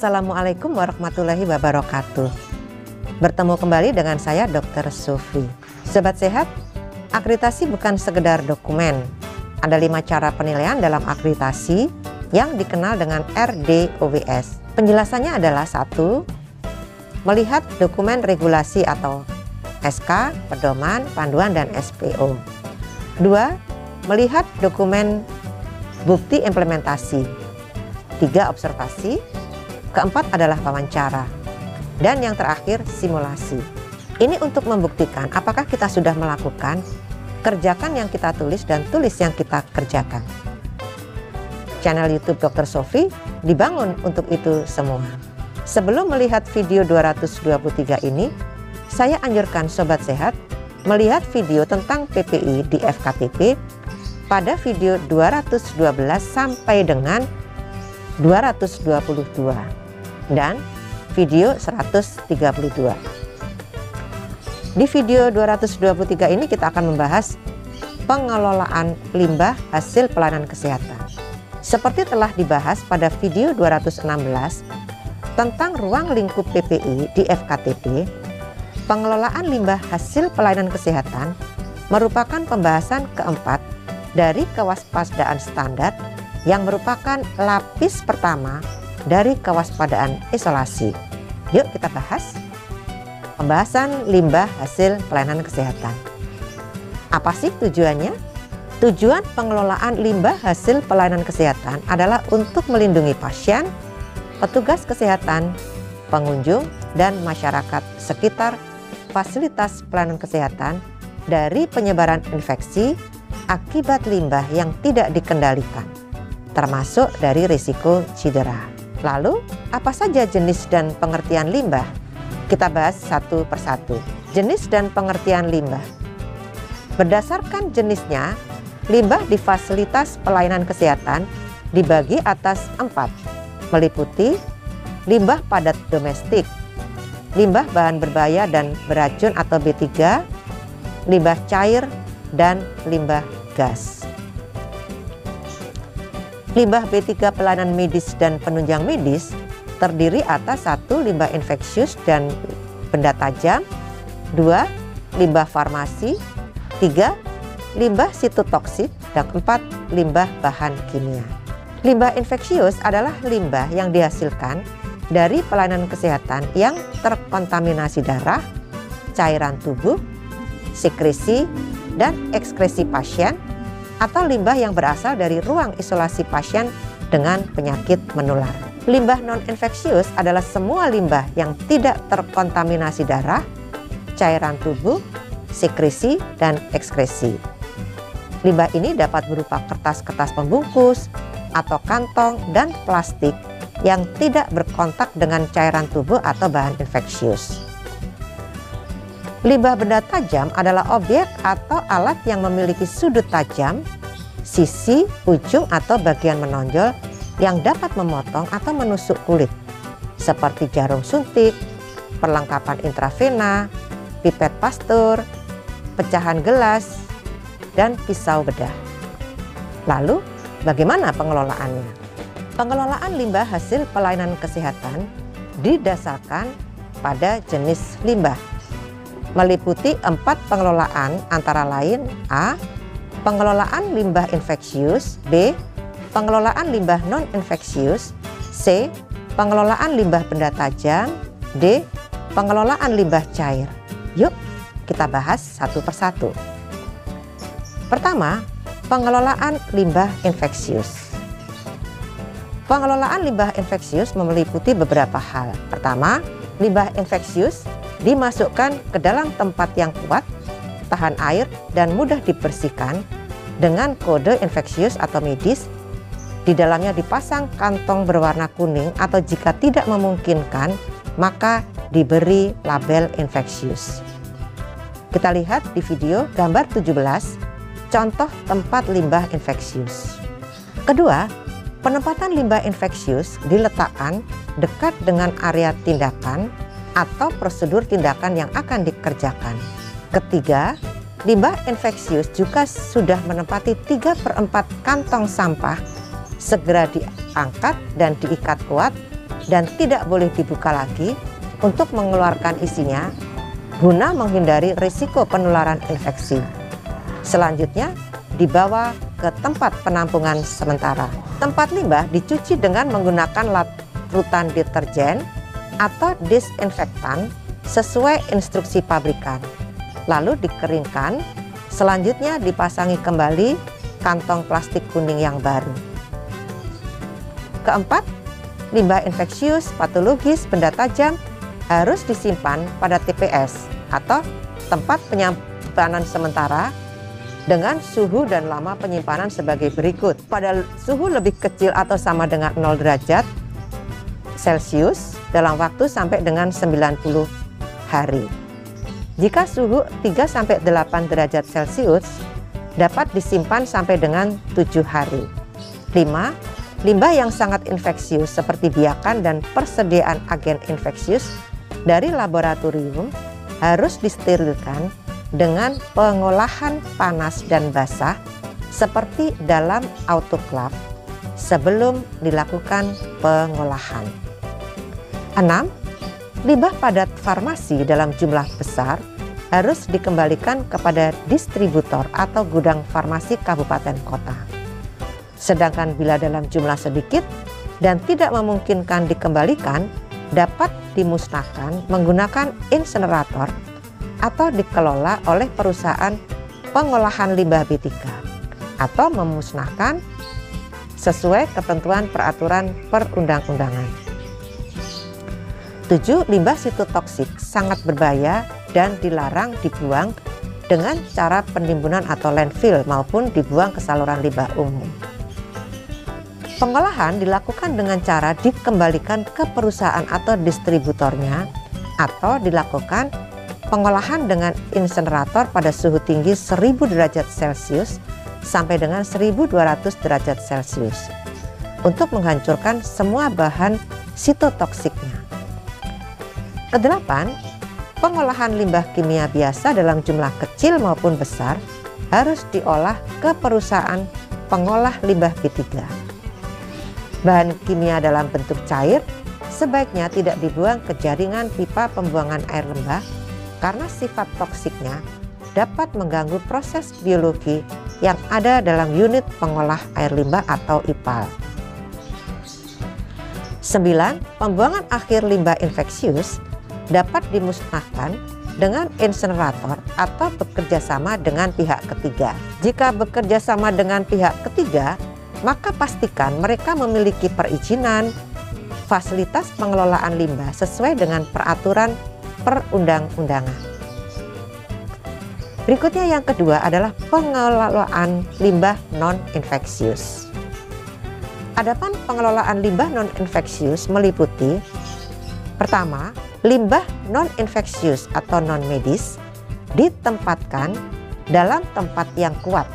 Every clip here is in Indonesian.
Assalamualaikum warahmatullahi wabarakatuh. Bertemu kembali dengan saya Dr. Sufi. Sobat sehat, akreditasi bukan sekedar dokumen. Ada 5 cara penilaian dalam akreditasi yang dikenal dengan RDOWS. Penjelasannya adalah 1. Melihat dokumen regulasi atau SK, pedoman, panduan, dan SPO. 2. Melihat dokumen bukti implementasi. 3. Observasi. Keempat adalah wawancara. Dan yang terakhir, simulasi. Ini untuk membuktikan apakah kita sudah melakukan, kerjakan yang kita tulis, dan tulis yang kita kerjakan. Channel YouTube Dr. Sofi dibangun untuk itu semua. Sebelum melihat video 223 ini, saya anjurkan Sobat Sehat melihat video tentang PPI di FKTP pada video 212 sampai dengan 222 dan video 132. Di video 223 ini kita akan membahas pengelolaan limbah hasil pelayanan kesehatan. Seperti telah dibahas pada video 216 tentang ruang lingkup PPI di FKTP, pengelolaan limbah hasil pelayanan kesehatan merupakan pembahasan keempat dari kewaspadaan standar yang merupakan lapis pertama dari kewaspadaan isolasi. Yuk kita bahas pembahasan limbah hasil pelayanan kesehatan. Apa sih tujuannya? Tujuan pengelolaan limbah hasil pelayanan kesehatan adalah untuk melindungi pasien, petugas kesehatan, pengunjung, dan masyarakat sekitar fasilitas pelayanan kesehatan dari penyebaran infeksi akibat limbah yang tidak dikendalikan, termasuk dari risiko cedera. Lalu, apa saja jenis dan pengertian limbah? Kita bahas satu persatu. Jenis dan pengertian limbah. Berdasarkan jenisnya, limbah di fasilitas pelayanan kesehatan dibagi atas 4, meliputi limbah padat domestik, limbah bahan berbahaya dan beracun atau B3, limbah cair, dan limbah gas. Limbah B3 pelayanan medis dan penunjang medis terdiri atas 1. Limbah infeksius dan benda tajam, 2. Limbah farmasi, 3. Limbah sitotoksik, dan 4. Limbah bahan kimia. Limbah infeksius adalah limbah yang dihasilkan dari pelayanan kesehatan yang terkontaminasi darah, cairan tubuh, sekresi, dan ekskresi pasien, atau limbah yang berasal dari ruang isolasi pasien dengan penyakit menular. Limbah non-infeksius adalah semua limbah yang tidak terkontaminasi darah, cairan tubuh, sekresi, dan ekskresi. Limbah ini dapat berupa kertas-kertas pembungkus atau kantong dan plastik yang tidak berkontak dengan cairan tubuh atau bahan infeksius. Limbah benda tajam adalah objek atau alat yang memiliki sudut tajam, sisi, ujung, atau bagian menonjol yang dapat memotong atau menusuk kulit, seperti jarum suntik, perlengkapan intravena, pipet pasteur, pecahan gelas, dan pisau bedah. Lalu, bagaimana pengelolaannya? Pengelolaan limbah hasil pelayanan kesehatan didasarkan pada jenis limbah, meliputi 4 pengelolaan antara lain: A. Pengelolaan limbah infeksius, B. Pengelolaan limbah non-infeksius, C. Pengelolaan limbah benda tajam, D. Pengelolaan limbah cair. Yuk kita bahas satu persatu. Pertama, pengelolaan limbah infeksius. Pengelolaan limbah infeksius meliputi beberapa hal. Pertama, limbah infeksius dimasukkan ke dalam tempat yang kuat, tahan air, dan mudah dibersihkan dengan kode infeksius atau medis. Di dalamnya dipasang kantong berwarna kuning atau jika tidak memungkinkan maka diberi label infeksius. Kita lihat di video gambar 17 contoh tempat limbah infeksius. Kedua, penempatan limbah infeksius diletakkan dekat dengan area tindakan atau prosedur tindakan yang akan dikerjakan. Ketiga, limbah infeksius juga sudah menempati 3/4 kantong sampah segera diangkat dan diikat kuat dan tidak boleh dibuka lagi untuk mengeluarkan isinya guna menghindari risiko penularan infeksi. Selanjutnya, dibawa ke tempat penampungan sementara. Tempat limbah dicuci dengan menggunakan larutan deterjen atau disinfektan sesuai instruksi pabrikan, lalu dikeringkan. Selanjutnya dipasangi kembali kantong plastik kuning yang baru. Keempat, limbah infeksius, patologis, benda tajam harus disimpan pada TPS atau tempat penyimpanan sementara dengan suhu dan lama penyimpanan sebagai berikut. Pada suhu lebih kecil atau sama dengan 0 derajat Celcius dalam waktu sampai dengan 90 hari. Jika suhu 3-8 derajat Celcius dapat disimpan sampai dengan 7 hari. 5. Limbah yang sangat infeksius seperti biakan dan persediaan agen infeksius dari laboratorium harus disterilkan dengan pengolahan panas dan basah seperti dalam autoklaf sebelum dilakukan pengolahan. 6. Limbah padat farmasi dalam jumlah besar harus dikembalikan kepada distributor atau gudang farmasi kabupaten kota. Sedangkan bila dalam jumlah sedikit dan tidak memungkinkan dikembalikan, dapat dimusnahkan menggunakan insinerator atau dikelola oleh perusahaan pengolahan limbah B3 atau memusnahkan sesuai ketentuan peraturan perundang-undangan. 7. Limbah sitotoksik sangat berbahaya dan dilarang dibuang dengan cara penimbunan atau landfill maupun dibuang ke saluran limbah umum. Pengolahan dilakukan dengan cara dikembalikan ke perusahaan atau distributornya atau dilakukan pengolahan dengan insinerator pada suhu tinggi 1000 derajat Celcius sampai dengan 1200 derajat Celcius untuk menghancurkan semua bahan sitotoksiknya. Kedelapan, pengolahan limbah kimia biasa dalam jumlah kecil maupun besar harus diolah ke perusahaan pengolah limbah B3. Bahan kimia dalam bentuk cair sebaiknya tidak dibuang ke jaringan pipa pembuangan air limbah karena sifat toksiknya dapat mengganggu proses biologi yang ada dalam unit pengolah air limbah atau IPAL. 9. Pembuangan akhir limbah infeksius dapat dimusnahkan dengan insinerator atau bekerja sama dengan pihak ketiga. Jika bekerja sama dengan pihak ketiga, maka pastikan mereka memiliki perizinan, fasilitas pengelolaan limbah sesuai dengan peraturan perundang-undangan. Berikutnya yang kedua adalah pengelolaan limbah non-infeksius. Adapun pengelolaan limbah non-infeksius meliputi: pertama, limbah non-infeksius atau non-medis ditempatkan dalam tempat yang kuat,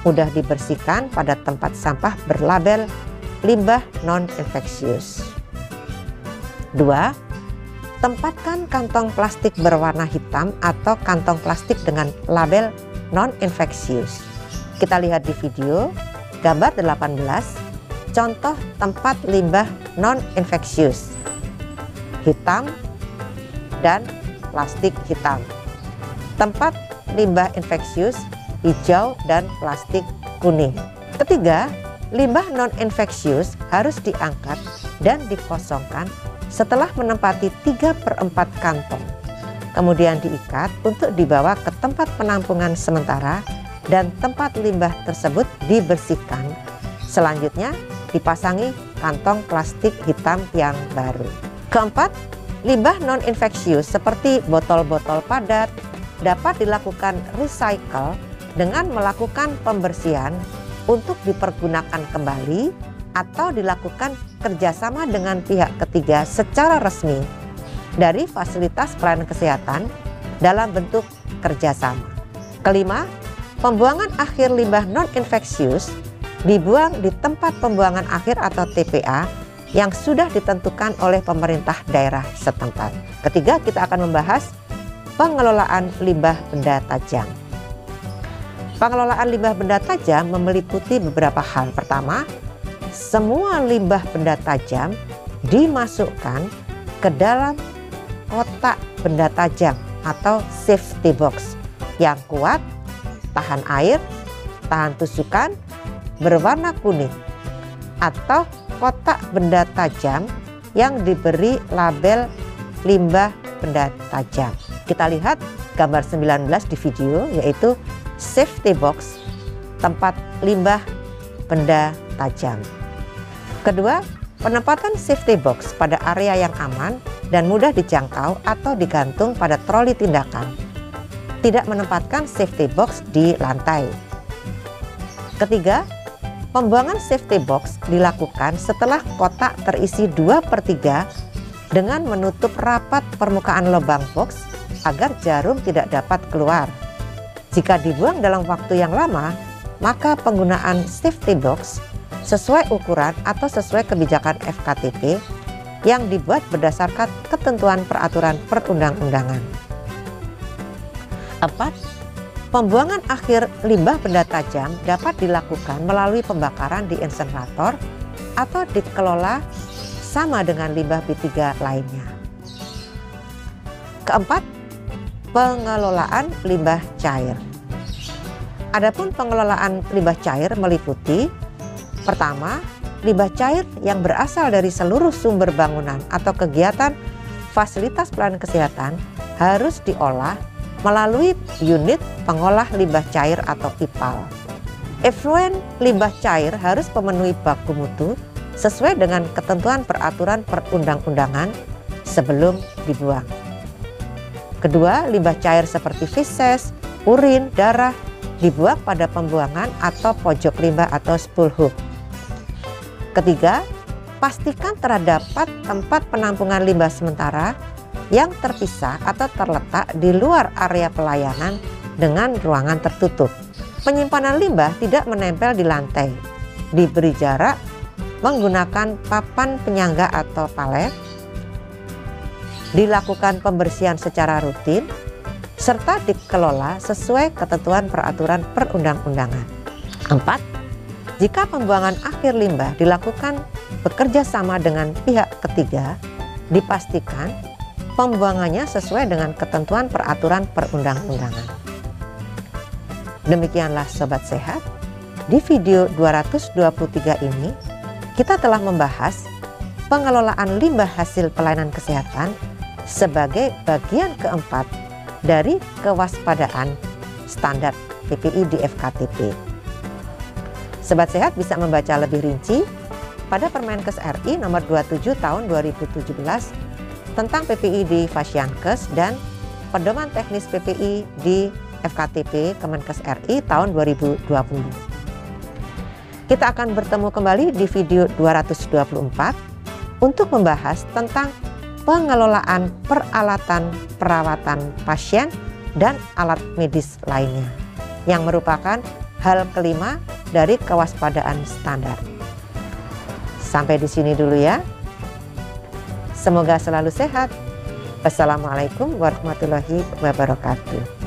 mudah dibersihkan pada tempat sampah berlabel limbah non-infeksius. 2. Tempatkan kantong plastik berwarna hitam atau kantong plastik dengan label non-infeksius. Kita lihat di video gambar 18, contoh tempat limbah non-infeksius. Hitam dan plastik hitam. Tempat limbah infeksius hijau dan plastik kuning. Ketiga, limbah non-infeksius harus diangkat dan dikosongkan setelah menempati 3/4 kantong. Kemudian diikat untuk dibawa ke tempat penampungan sementara dan tempat limbah tersebut dibersihkan. Selanjutnya dipasangi kantong plastik hitam yang baru. Keempat, limbah non-infeksius seperti botol-botol padat dapat dilakukan recycle dengan melakukan pembersihan untuk dipergunakan kembali atau dilakukan kerjasama dengan pihak ketiga secara resmi dari fasilitas pelayanan kesehatan dalam bentuk kerjasama. Kelima, pembuangan akhir limbah non-infeksius dibuang di tempat pembuangan akhir atau TPA yang sudah ditentukan oleh pemerintah daerah setempat. Ketiga, kita akan membahas pengelolaan limbah benda tajam. Pengelolaan limbah benda tajam meliputi beberapa hal. Pertama, semua limbah benda tajam dimasukkan ke dalam kotak benda tajam atau safety box yang kuat, tahan air, tahan tusukan, berwarna kuning, atau kotak benda tajam yang diberi label limbah benda tajam. Kita lihat gambar 19 di video, yaitu safety box tempat limbah benda tajam. Kedua, penempatan safety box pada area yang aman dan mudah dijangkau atau digantung pada troli tindakan. Tidak menempatkan safety box di lantai. Ketiga, pembuangan safety box dilakukan setelah kotak terisi 2/3 dengan menutup rapat permukaan lubang box agar jarum tidak dapat keluar. Jika dibuang dalam waktu yang lama, maka penggunaan safety box sesuai ukuran atau sesuai kebijakan FKTP yang dibuat berdasarkan ketentuan peraturan perundang-undangan. 4. Pembuangan akhir limbah benda tajam dapat dilakukan melalui pembakaran di insenerator atau dikelola sama dengan limbah B3 lainnya. Keempat, pengelolaan limbah cair. Adapun pengelolaan limbah cair meliputi: pertama, limbah cair yang berasal dari seluruh sumber bangunan atau kegiatan fasilitas pelayanan kesehatan harus diolah melalui unit pengolah limbah cair atau IPAL. Efluen limbah cair harus memenuhi baku mutu sesuai dengan ketentuan peraturan perundang-undangan sebelum dibuang. Kedua, limbah cair seperti feses, urin, darah dibuang pada pembuangan atau pojok limbah atau spool hook. Ketiga, pastikan terdapat tempat penampungan limbah sementara yang terpisah atau terletak di luar area pelayanan dengan ruangan tertutup. Penyimpanan limbah tidak menempel di lantai, diberi jarak menggunakan papan penyangga atau palet, dilakukan pembersihan secara rutin, serta dikelola sesuai ketentuan peraturan perundang-undangan. 4. Jika pembuangan akhir limbah dilakukan bekerja sama dengan pihak ketiga, dipastikan pembuangannya sesuai dengan ketentuan peraturan perundang-undangan. Demikianlah Sobat Sehat, di video 223 ini kita telah membahas pengelolaan limbah hasil pelayanan kesehatan sebagai bagian keempat dari kewaspadaan standar PPI di FKTP. Sobat Sehat bisa membaca lebih rinci pada Permenkes RI nomor 27 tahun 2017 tentang PPI di Fasyankes dan Pedoman Teknis PPI di FKTP Kemenkes RI tahun 2020. Kita akan bertemu kembali di video 224 untuk membahas tentang pengelolaan peralatan perawatan pasien dan alat medis lainnya, yang merupakan hal kelima dari kewaspadaan standar. Sampai di sini dulu ya. Semoga selalu sehat. Wassalamualaikum warahmatullahi wabarakatuh.